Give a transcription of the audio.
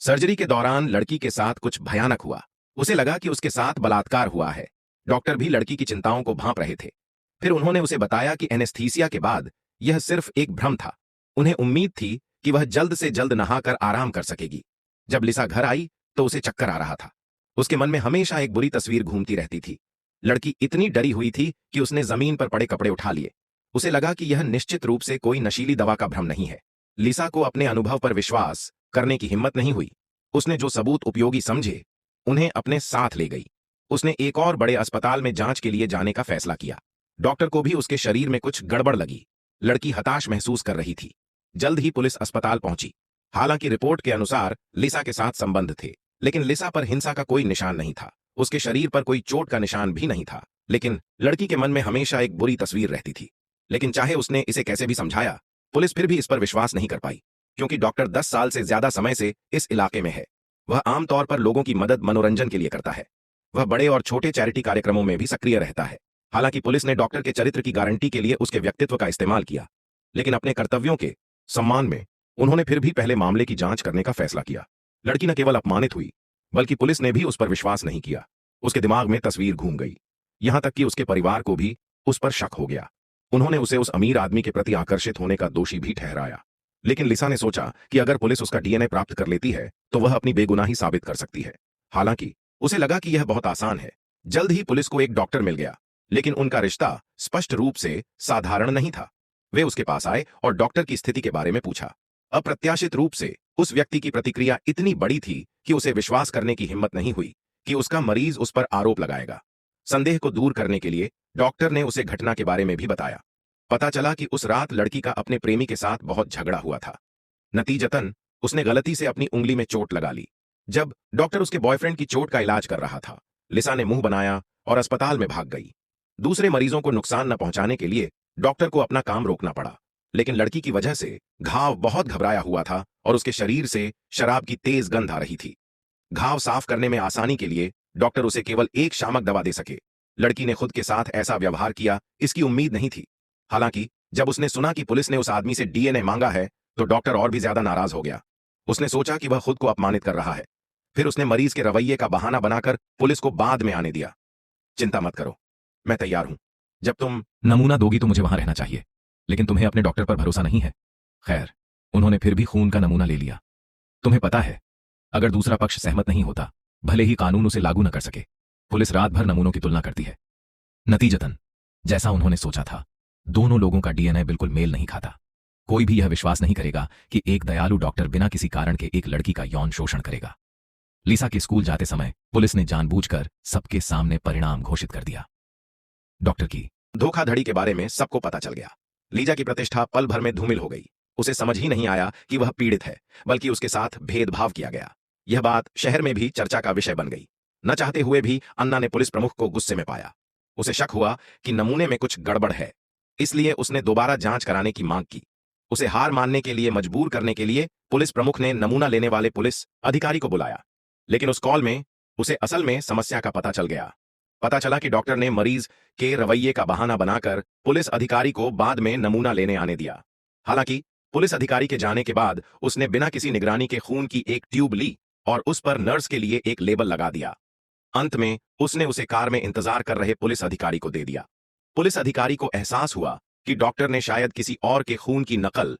Surgery के दौरान लड़की के साथ कुछ भयानक हुआ। उसे लगा कि उसके साथ बलात्कार हुआ है। डॉक्टर भी लड़की की चिंताओं को भांप रहे थे। फिर उन्होंने उसे बताया कि एनेस्थीसिया के बाद यह सिर्फ एक भ्रम था। उन्हें उम्मीद थी कि वह जल्द से जल्द नहाकर आराम कर सकेगी। जब लिसा घर आई तो उसे चक्कर आ रहा था। उसके मन में हमेशा एक बुरी तस्वीर घूमती रहती थी। लड़की इतनी डरी हुई थी कि उसने जमीन पर पड़े कपड़े उठा लिए। उसे लगा कि यह निश्चित रूप से कोई नशीली दवा का भ्रम नहीं है। लिसा को अपने अनुभव पर विश्वास करने की हिम्मत नहीं हुई। उसने जो सबूत उपयोगी समझे उन्हें अपने साथ ले गई। उसने एक और बड़े अस्पताल में जांच के लिए जाने का फैसला किया। डॉक्टर को भी उसके शरीर में कुछ गड़बड़ लगी। लड़की हताश महसूस कर रही थी। जल्द ही पुलिस अस्पताल पहुंची। हालांकि रिपोर्ट के अनुसार लिसा के साथ संबंध थे, लेकिन लिसा पर हिंसा का कोई निशान नहीं था। उसके शरीर पर कोई चोट का निशान भी नहीं था। लेकिन लड़की के मन में हमेशा एक बुरी तस्वीर रहती थी। लेकिन चाहे उसने इसे कैसे भी समझाया, पुलिस फिर भी इस पर विश्वास नहीं कर पाई, क्योंकि डॉक्टर 10 साल से ज्यादा समय से इस इलाके में है। वह आमतौर पर लोगों की मदद मनोरंजन के लिए करता है। वह बड़े और छोटे चैरिटी कार्यक्रमों में भी सक्रिय रहता है। हालांकि पुलिस ने डॉक्टर के चरित्र की गारंटी के लिए उसके व्यक्तित्व का इस्तेमाल किया, लेकिन अपने कर्तव्यों के सम्मान में उन्होंने फिर भी पहले मामले की जांच करने का फैसला किया। लड़की न केवल अपमानित हुई, बल्कि पुलिस ने भी उस पर विश्वास नहीं किया। उसके दिमाग में तस्वीर घूम गई। यहां तक कि उसके परिवार को भी उस पर शक हो गया। उन्होंने उसे उस अमीर आदमी के प्रति आकर्षित होने का दोषी भी ठहराया। लेकिन लिसा ने सोचा कि अगर पुलिस उसका डीएनए प्राप्त कर लेती है तो वह अपनी बेगुनाही साबित कर सकती है। हालांकि उसे लगा कि यह बहुत आसान है। जल्द ही पुलिस को एक डॉक्टर मिल गया, लेकिन उनका रिश्ता स्पष्ट रूप से साधारण नहीं था। वे उसके पास आए और डॉक्टर की स्थिति के बारे में पूछा। अप्रत्याशित रूप से उस व्यक्ति की प्रतिक्रिया इतनी बड़ी थी कि उसे विश्वास करने की हिम्मत नहीं हुई कि उसका मरीज उस पर आरोप लगाएगा। संदेह को दूर करने के लिए डॉक्टर ने उसे घटना के बारे में भी बताया। पता चला कि उस रात लड़की का अपने प्रेमी के साथ बहुत झगड़ा हुआ था। नतीजतन उसने गलती से अपनी उंगली में चोट लगा ली। जब डॉक्टर उसके बॉयफ्रेंड की चोट का इलाज कर रहा था, लिसा ने मुंह बनाया और अस्पताल में भाग गई। दूसरे मरीजों को नुकसान न पहुंचाने के लिए डॉक्टर को अपना काम रोकना पड़ा। लेकिन लड़की की वजह से घाव बहुत घबराया हुआ था और उसके शरीर से शराब की तेज गंध आ रही थी। घाव साफ करने में आसानी के लिए डॉक्टर उसे केवल एक शामक दवा दे सके। लड़की ने खुद के साथ ऐसा व्यवहार किया, इसकी उम्मीद नहीं थी। हालांकि जब उसने सुना कि पुलिस ने उस आदमी से डीएनए मांगा है तो डॉक्टर और भी ज्यादा नाराज हो गया। उसने सोचा कि वह खुद को अपमानित कर रहा है। फिर उसने मरीज के रवैये का बहाना बनाकर पुलिस को बाद में आने दिया। चिंता मत करो, मैं तैयार हूं। जब तुम नमूना दोगी तो मुझे वहां रहना चाहिए, लेकिन तुम्हें अपने डॉक्टर पर भरोसा नहीं है। खैर, उन्होंने फिर भी खून का नमूना ले लिया। तुम्हें पता है, अगर दूसरा पक्ष सहमत नहीं होता, भले ही कानून उसे लागू न कर सके, पुलिस रात भर नमूनों की तुलना करती है। नतीजतन जैसा उन्होंने सोचा था, दोनों लोगों का डीएनए बिल्कुल मेल नहीं खाता। कोई भी यह विश्वास नहीं करेगा कि एक दयालु डॉक्टर बिना किसी कारण के एक लड़की का यौन शोषण करेगा। लिसा के स्कूल जाते समय पुलिस ने जानबूझकर सबके सामने परिणाम घोषित कर दिया। डॉक्टर की धोखाधड़ी के बारे में सबको पता चल गया। लीजा की प्रतिष्ठा पल भर में धूमिल हो गई। उसे समझ ही नहीं आया कि वह पीड़ित है, बल्कि उसके साथ भेदभाव किया गया। यह बात शहर में भी चर्चा का विषय बन गई। न चाहते हुए भी अन्ना ने पुलिस प्रमुख को गुस्से में पाया। उसे शक हुआ कि नमूने में कुछ गड़बड़ है, इसलिए उसने दोबारा जांच कराने की मांग की। उसे हार मानने के लिए मजबूर करने के लिए पुलिस प्रमुख ने नमूना लेने वाले पुलिस अधिकारी को बुलाया। लेकिन उस कॉल में उसे असल में समस्या का पता चल गया। पता चला कि डॉक्टर ने मरीज के रवैये का बहाना बनाकर पुलिस अधिकारी को बाद में नमूना लेने आने दिया। हालांकि पुलिस अधिकारी के जाने के बाद उसने बिना किसी निगरानी के खून की एक ट्यूब ली और उस पर नर्स के लिए एक लेबल लगा दिया। अंत में उसने उसे कार में इंतजार कर रहे पुलिस अधिकारी को दे दिया। पुलिस अधिकारी को एहसास हुआ कि डॉक्टर ने शायद किसी और के खून की नकल